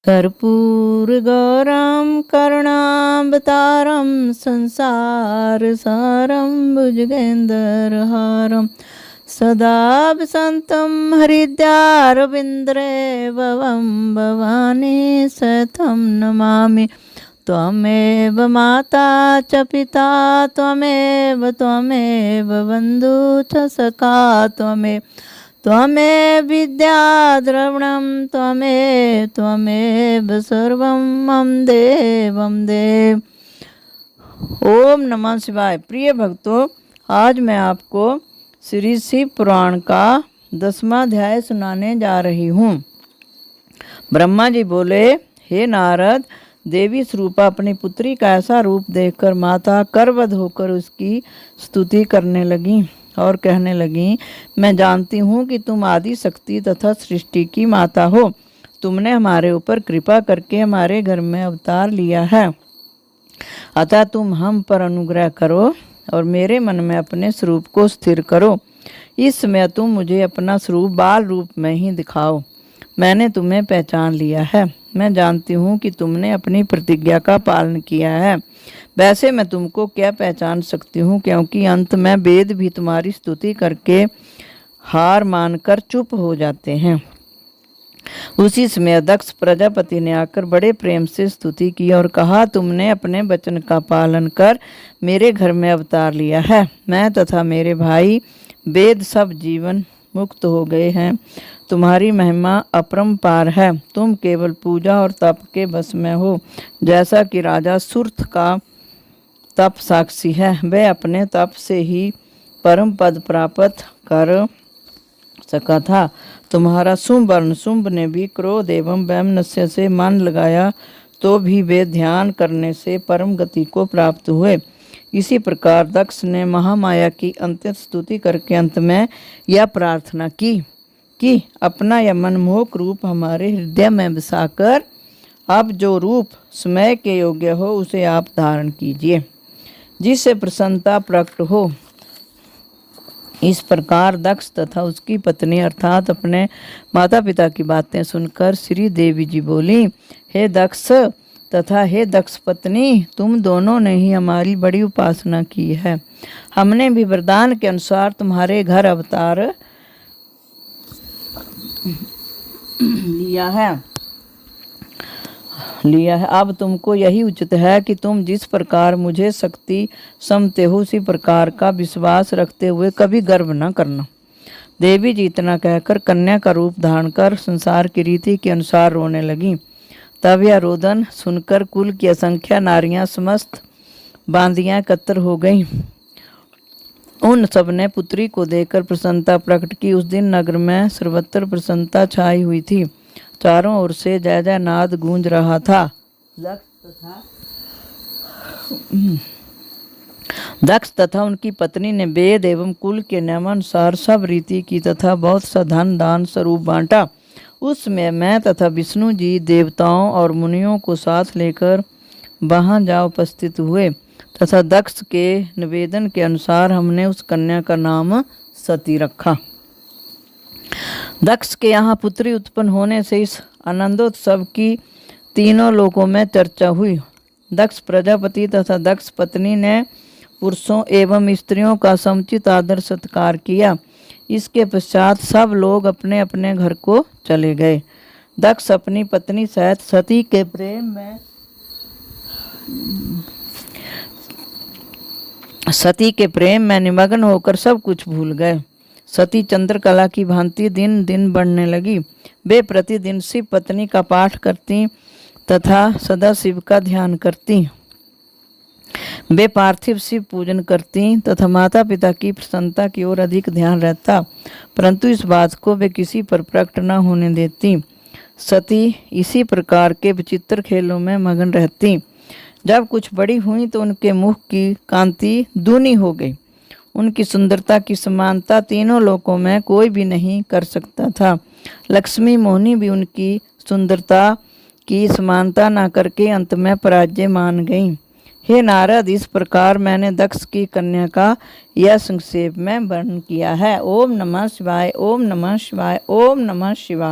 कर्पूरगौरं करुणावतारं संसारसारं भुजगेन्द्रहारं सदा वसन्तं हृदयारविन्दे भवं भवानी सतं नमामि। त्वमेव माता च पिता त्वमेव बन्धु च सखा त्वमेव विद्या द्रविणं त्वमेव सर्वं मम देव। ओम नमः शिवाय। प्रिय भक्तों, आज मैं आपको श्री शिव पुराण का 10वां अध्याय सुनाने जा रही हूँ। ब्रह्मा जी बोले, हे नारद, देवी स्वरूपा अपनी पुत्री का ऐसा रूप देखकर माता करवध होकर उसकी स्तुति करने लगी और कहने लगी, मैं जानती हूँ कि तुम आदि शक्ति तथा सृष्टि की माता हो। तुमने हमारे ऊपर कृपा करके हमारे घर में अवतार लिया है, अतः तुम हम पर अनुग्रह करो और मेरे मन में अपने स्वरूप को स्थिर करो। इस समय तुम मुझे अपना स्वरूप बाल रूप में ही दिखाओ। मैंने तुम्हें पहचान लिया है। मैं जानती हूँ कि तुमने अपनी प्रतिज्ञा का पालन किया है। वैसे मैं तुमको क्या पहचान सकती हूँ, क्योंकि अंत में वेद भी तुम्हारी स्तुति करके हार मानकर चुप हो जाते हैं। उसी समय दक्ष प्रजापति ने आकर बड़े प्रेम से स्तुति की और कहा, तुमने अपने वचन का पालन कर मेरे घर में अवतार लिया है। मैं तथा मेरे भाई वेद सब जीवन मुक्त हो गए हैं। तुम्हारी महिमा अपरंपार है। तुम केवल पूजा और तप के बस में हो। जैसा कि राजा सुर्थ का तप साक्षी है, वह अपने तप से ही परम पद प्राप्त कर सका था। तुम्हारा सुवर्ण शुंभ ने भी क्रोध एवं वैमनस्य से मन लगाया तो भी वे ध्यान करने से परम गति को प्राप्त हुए। इसी प्रकार दक्ष ने महामाया की अंत्यत स्तुति करके अंत में यह प्रार्थना की कि अपना यह मनमोहक रूप हमारे हृदय में बसाकर अब जो रूप समय के योग्य हो उसे आप धारण कीजिए, जिससे प्रसन्नता प्रकट हो। इस प्रकार दक्ष तथा उसकी पत्नी अर्थात अपने माता पिता की बातें सुनकर श्री देवी जी बोली, हे दक्ष तथा हे दक्ष पत्नी, तुम दोनों ने ही हमारी बड़ी उपासना की है। हमने भी वरदान के अनुसार तुम्हारे घर अवतार लिया है। अब तुमको यही उचित है कि तुम जिस प्रकार मुझे शक्ति समते हो उसी प्रकार का विश्वास रखते हुए कभी गर्व न करना। देवी जी इतना कहकर कन्या का रूप धारण कर संसार की रीति के अनुसार रोने लगी। तब यह रोदन सुनकर कुल की असंख्य नारियां समस्त बांदियां एकत्र हो गईं। उन सब ने पुत्री को देखकर प्रसन्नता प्रकट की। उस दिन नगर में सर्वत्र प्रसन्नता छाई हुई थी। चारों ओर से जय जय नाद गूंज रहा था। दक्ष तथा उनकी पत्नी ने वेद एवं कुल के नियमानुसार सब रीति की तथा बहुत सा धन दान स्वरूप बांटा। उसमें मैं तथा विष्णु जी देवताओं और मुनियों को साथ लेकर वहां जा उपस्थित हुए तथा दक्ष के निवेदन के अनुसार हमने उस कन्या का नाम सती रखा। दक्ष के यहाँ पुत्री उत्पन्न होने से इस आनंदोत्सव की तीनों लोकों में चर्चा हुई। दक्ष प्रजापति तथा दक्ष पत्नी ने पुरुषों एवं स्त्रियों का समुचित आदर सत्कार किया। इसके पश्चात सब लोग अपने अपने घर को चले गए। दक्ष अपनी पत्नी सहित सती के प्रेम में निमग्न होकर सब कुछ भूल गए। सती चंद्रकला की भांति दिन दिन बढ़ने लगी। वे प्रतिदिन शिव पत्नी का पाठ करती तथा सदा शिव का ध्यान करती। वे पार्थिव शिव पूजन करती तथा माता पिता की प्रसन्नता की ओर अधिक ध्यान रहता, परंतु इस बात को वे किसी पर प्रकट न होने देती। सती इसी प्रकार के विचित्र खेलों में मगन रहती। जब कुछ बड़ी हुई तो उनके मुख की कांति दूनी हो गई। उनकी सुंदरता की समानता तीनों लोकों में कोई भी नहीं कर सकता था। लक्ष्मी मोहिनी भी उनकी सुंदरता की समानता न करके अंत में पराजय मान गईं। हे नारद, इस प्रकार मैंने दक्ष की कन्या का यह संक्षेप में वर्णन किया है। ओम नमः शिवाय, ओम नमः शिवाय, ओम नमः शिवाय।